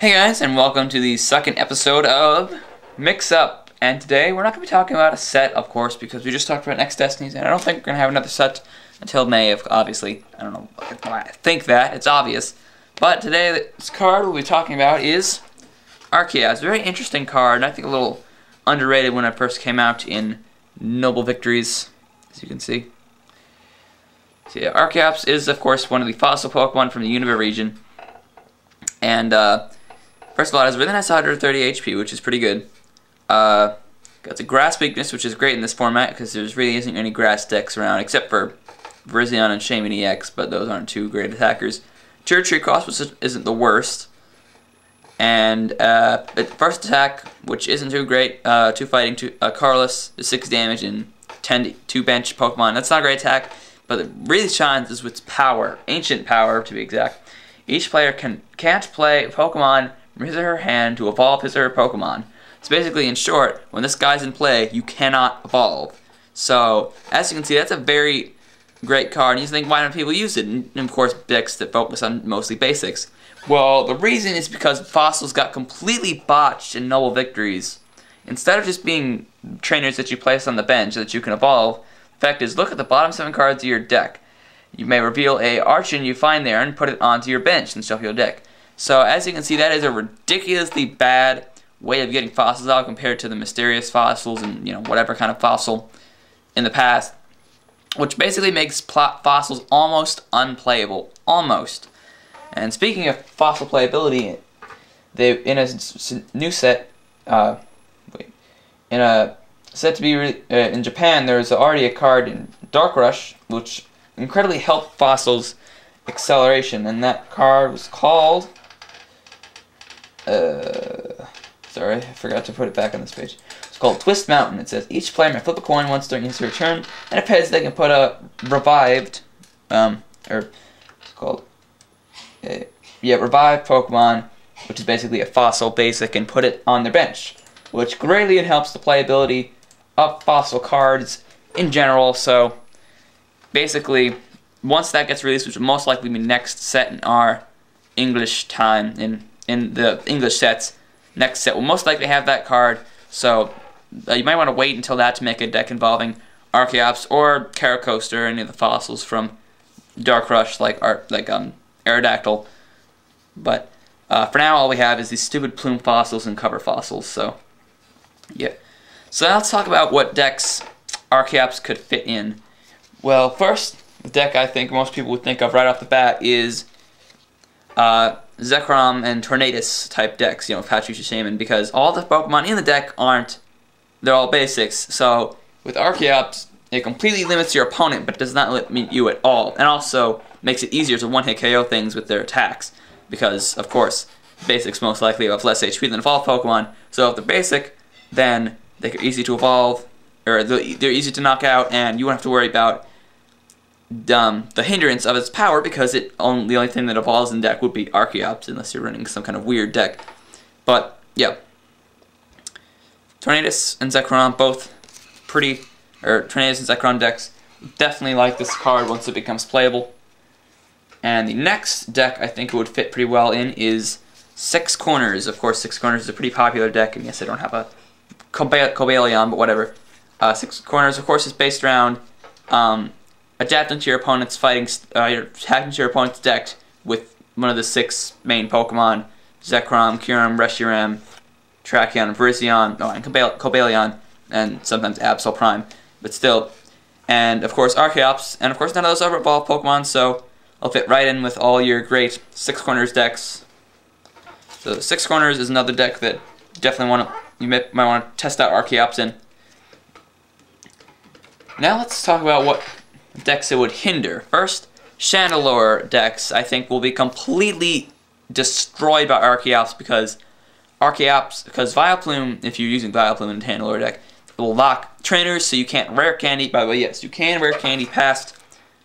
Hey guys, and welcome to the second episode of Mix Up. And today we're not going to be talking about a set, of course, because we just talked about Next Destinies, and I don't think we're going to have another set until May, obviously. I don't know why I think that, it's obvious. But today, this card we'll be talking about is Archeops. Very interesting card, and I think a little underrated when it first came out in Noble Victories, as you can see. So yeah, Archeops is, of course, one of the fossil Pokemon from the Unova region. And, first of all, it has a really nice 130 HP, which is pretty good. Got the grass weakness, which is great in this format, because there really isn't any grass decks around, except for Virizion and Shaman EX, but those aren't two great attackers. Tree cost, which isn't the worst. And, first attack, which isn't too great, 2 fighting, Carlos, 6 damage, and 2 bench Pokemon. That's not a great attack, but it really shines is with its power, ancient power, to be exact. Each player can't play Pokemon from his or her hand to evolve his or her Pokemon. So basically, in short, when this guy's in play, you cannot evolve. So, as you can see, that's a very great card. And you think, why don't people use it? And of course, decks that focus on mostly basics. Well, the reason is because fossils got completely botched in Noble Victories. Instead of just being trainers that you place on the bench so that you can evolve, the fact is, look at the bottom 7 cards of your deck. You may reveal a Archeon you find there and put it onto your bench and shuffle your deck. So as you can see, that is a ridiculously bad way of getting fossils out compared to the mysterious fossils and whatever kind of fossil in the past, which basically makes fossils almost unplayable, almost. And speaking of fossil playability, in a new set, in a set to be in Japan, there's already a card in Dark Rush which incredibly helped fossils acceleration, and that card was called sorry, I forgot to put it back on this page. It's called Twist Mountain. It says each player may flip a coin once during his turn, and if heads they can put a revived or it's called revived Pokemon, which is basically a fossil basic, and put it on their bench, which greatly helps the playability of fossil cards in general. So basically, once that gets released, which will most likely be next set in our English time, in the English sets, next set will most likely have that card. So you might want to wait until that to make a deck involving Archeops or Caracosta or any of the fossils from Dark Rush, like Aerodactyl. But for now, all we have is these stupid plume fossils and cover fossils. So yeah. So now let's talk about what decks Archeops could fit in. Well, first, the deck I think most people would think of right off the bat is Zekrom and Tornadus type decks, Patricia Shaman, because all the Pokemon in the deck they're all basics. So with Archeops, it completely limits your opponent, but does not limit you at all, and also makes it easier to one-hit KO things with their attacks, because, of course, basics most likely have less HP than evolved Pokemon, so if they're basic, then they're easy to evolve, or they're easy to knock out, and you won't have to worry about the hindrance of its power, because the only thing that evolves in deck would be Archeops, unless you're running some kind of weird deck. But yeah, Tornadus and Zekrom, both Tornadus and Zekrom decks definitely like this card once it becomes playable. And the next deck I think it would fit pretty well in is Six Corners. Of course, Six Corners is a pretty popular deck, and yes, I don't have a Cobalion, but whatever. Six Corners, of course, is based around adapting to your opponent's attacking to your opponent's deck with one of the 6 main Pokemon: Zekrom, Kyurem, Reshiram, Tracheon, Virizion, and Cobalion, and sometimes Absol Prime, but still. And of course Archeops, and of course none of those are evolved Pokemon, so I'll fit right in with all your great Six Corners decks. So Six Corners is another deck that you might want to test out Archeops in. Now let's talk about what decks it would hinder. First, Chandelure decks I think will be completely destroyed by Archeops, because Vileplume, if you're using Vileplume in a Chandelure deck, it will lock trainers, so you can't rare candy. By the way, yes, you can rare candy past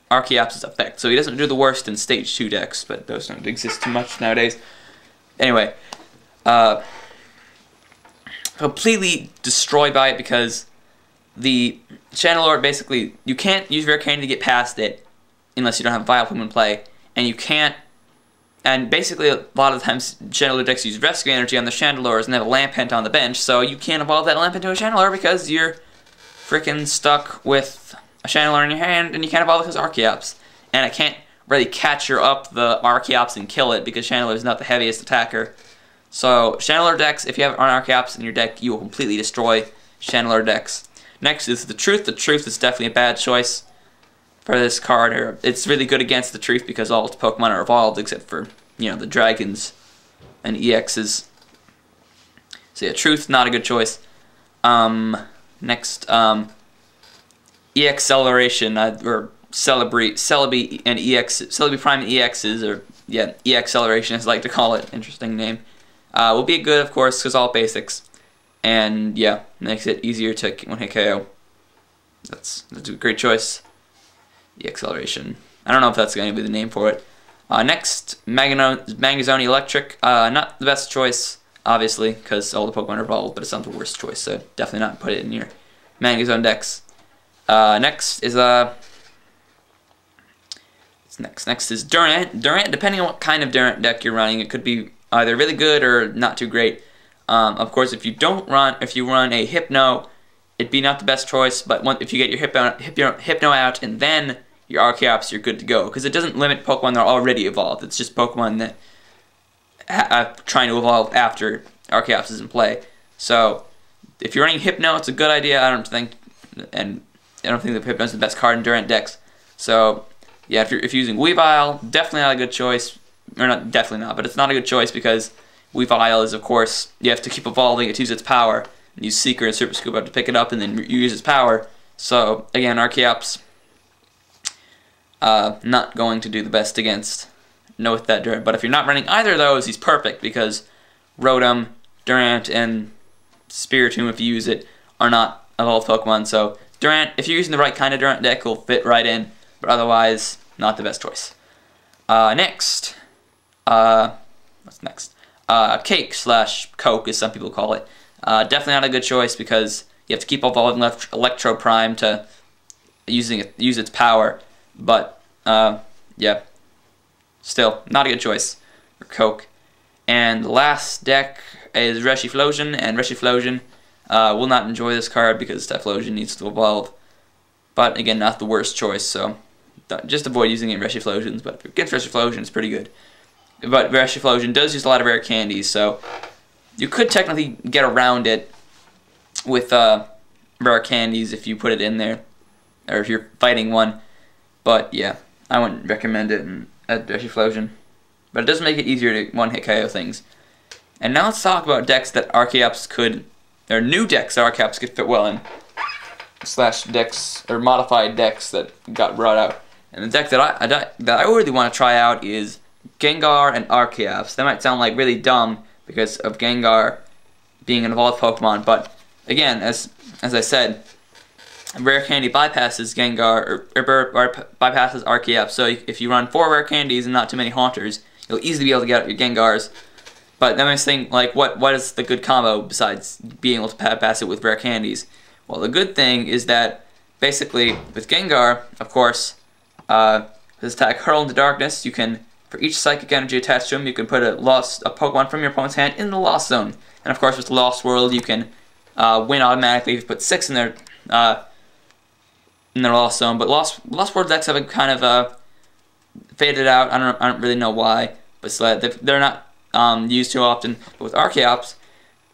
Archeops' effect, so he doesn't do the worst in Stage 2 decks, but those don't exist too much nowadays. Anyway, completely destroyed by it, because the Chandelure, basically, you can't use Rare Candy to get past it unless you don't have Vileplume in play, and you can't And basically, a lot of the times, Chandelure decks use Rescue Energy on the Chandelures and have a Lampent on the bench, so you can't evolve that Lampent to a Chandelure because you're freaking stuck with a Chandelure in your hand, and you can't evolve it because Archeops. And it can't really catcher up the Archeops and kill it because Chandelure is not the heaviest attacker. So, Chandelure decks, if you have an Archeops in your deck, you will completely destroy Chandelure decks. Next is the Truth. The Truth is definitely a bad choice for this card. It's really good against the Truth because all its Pokemon are evolved except for, you know, the dragons and EXs. So yeah, Truth, not a good choice. Next, EX Acceleration, or Celebi and EX, Celebi Prime and EXs, or yeah, EX Acceleration as I like to call it, interesting name. Will be good, of course, because all basics. And yeah, makes it easier to one-hit KO. That's a great choice. The Acceleration. I don't know if that's going to be the name for it. Next, Magnezone Electric. Not the best choice, obviously, because all the Pokemon are evolved, but it's not the worst choice, so definitely not put it in your Magnezone decks. Next is Next is Durant. Durant, depending on what kind of Durant deck you're running, it could be either really good or not too great. Of course, if you run a Hypno, it'd be not the best choice, but if you get your Hypno out and then your Archeops, you're good to go. Because it doesn't limit Pokemon that are already evolved. It's just Pokemon that are trying to evolve after Archeops is in play. So, if you're running Hypno, it's a good idea. I don't think that Hypno is the best card in Durant decks. So, yeah, if you're using Weavile, definitely not a good choice. Or not, definitely not, but it's not a good choice because Weavile is, of course, you have to keep evolving it to use its power. And use Seeker and Super Scoop up to pick it up and then you use its power. So, again, Archeops, not going to do the best against with that Durant. But if you're not running either of those, he's perfect because Rotom, Durant, and Spiritomb, if you use it, are not evolved Pokemon. So, Durant, if you're using the right kind of Durant deck, will fit right in. But otherwise, not the best choice. Next. What's next? Cake/Coke, as some people call it. Definitely not a good choice because you have to keep evolving Electro Prime to use its power. But yeah, still not a good choice for Coke. And the last deck is Reshifusion, and Reshifusion will not enjoy this card because Typhlosion needs to evolve. But again, not the worst choice, so just avoid using it in Reshifusions. But against Reshifusion, it's pretty good. But Reshifusion does use a lot of rare candies, so you could technically get around it with rare candies if you put it in there, or if you're fighting one. But yeah, I wouldn't recommend it at Reshifusion. But it does make it easier to one-hit KO things. And now let's talk about decks that Archeops could, or new decks that Archeops could fit well in, / decks or modified decks that got brought out. And the deck that I really want to try out is Gengar and Archeops. That might sound like really dumb because of Gengar being an evolved Pokemon, but again, as I said, rare candy bypasses Gengar or bypasses Archeops. So if you run 4 rare candies and not too many Haunters, you'll easily be able to get out your Gengars. But that makes me think, like, what is the good combo besides being able to pass it with rare candies? Well, the good thing is that basically with Gengar, of course, his attack Hurl into Darkness, you can, for each psychic energy attached to him, you can put a Pokemon from your opponent's hand in the Lost Zone. And of course, with the Lost World, you can win automatically if you put 6 in their Lost Zone. But Lost World decks have kind of faded out. I don't really know why, but they're not used too often. But with Archeops,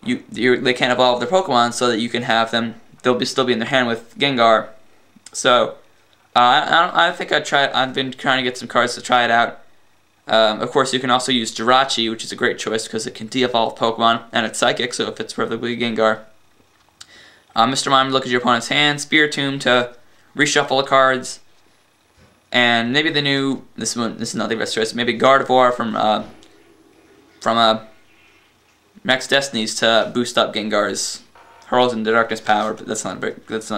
they can't evolve their Pokemon so that you can have them. They'll still be in their hand with Gengar. So I think I've been trying to get some cards to try it out. Of course, you can also use Jirachi, which is a great choice because it can de-evolve Pokemon, and it's Psychic, so it fits perfectly with Gengar. Mr. Mime, look at your opponent's hand. Spiritomb to reshuffle the cards. And maybe the new, this is not the best choice, maybe Gardevoir from Max Destinies to boost up Gengar's Hurls into Darkness power, but that's not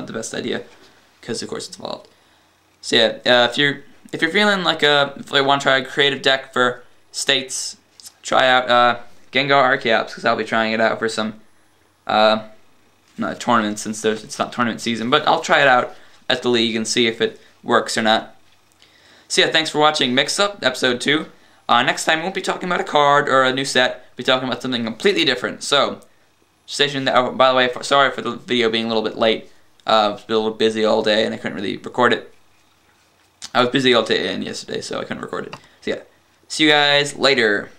the best idea, because of course it's evolved. So yeah, if you're feeling like if you want to try a creative deck for states, try out Gengar Archeops, because I'll be trying it out for some tournaments since it's not tournament season. But I'll try it out at the league and see if it works or not. So yeah, thanks for watching Mix Up episode 2. next time we won't be talking about a card or a new set. We'll be talking about something completely different. So, stay tuned. By the way, sorry for the video being a little bit late. I was a little busy all day and I couldn't really record it. I was busy all day and yesterday, so I couldn't record it. So yeah, see you guys later.